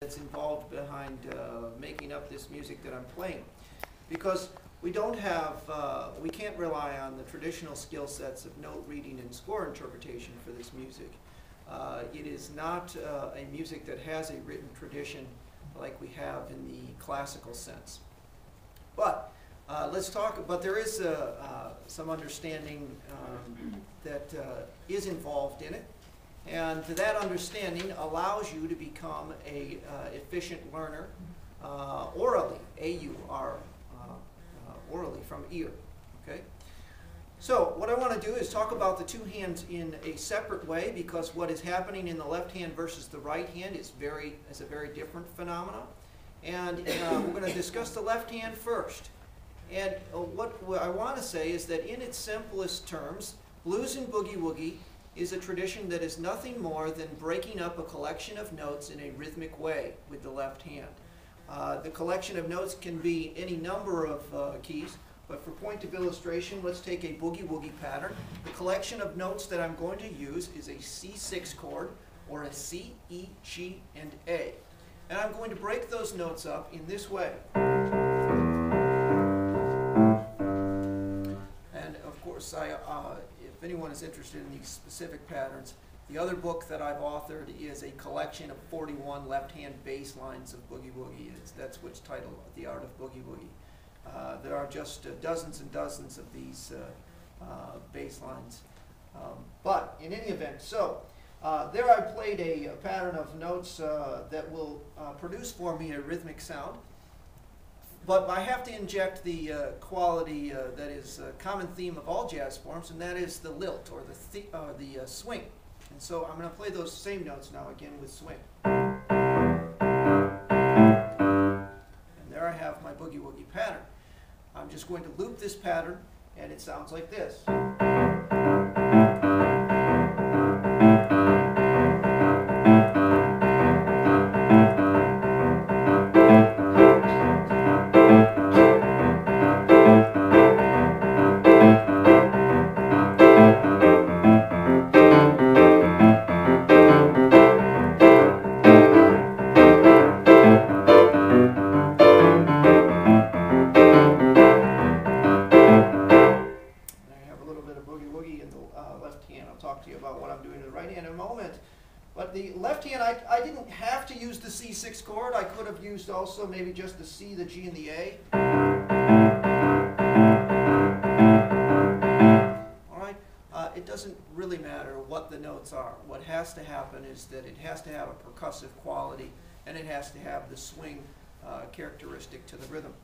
that's involved behind making up this music that I'm playing, because we don't have, we can't rely on the traditional skill sets of note reading and score interpretation for this music. It is not a music that has a written tradition like we have in the classical sense. But let's talk, but there is some understanding that is involved in it. And that understanding allows you to become a efficient learner orally, A-U-R, orally from ear. Okay. So what I want to do is talk about the two hands in a separate way, because what is happening in the left hand versus the right hand is a very different phenomenon. And we're going to discuss the left hand first. And what I want to say is that in its simplest terms, blues and boogie woogie is a tradition that is nothing more than breaking up a collection of notes in a rhythmic way with the left hand. The collection of notes can be any number of keys, but for point of illustration, let's take a boogie woogie pattern. The collection of notes that I'm going to use is a C6 chord, or a C, E, G, and A. And I'm going to break those notes up in this way. And of course, if anyone is interested in these specific patterns, the other book that I've authored is a collection of 41 left-hand bass lines of Boogie Woogie. That's what's titled The Art of Boogie Woogie. There are just dozens and dozens of these bass lines. But in any event, so there I played a pattern of notes that will produce for me a rhythmic sound. But I have to inject the quality that is a common theme of all jazz forms, and that is the lilt, or the swing. And so I'm going to play those same notes now again with swing. And there I have my boogie woogie pattern. I'm just going to loop this pattern, and it sounds like this. Talk to you about what I'm doing to the right hand in a moment. But the left hand, I didn't have to use the C6 chord. I could have used also maybe just the C, the G, and the A. All right. It doesn't really matter what the notes are. What has to happen is that it has to have a percussive quality, and it has to have the swing characteristic to the rhythm.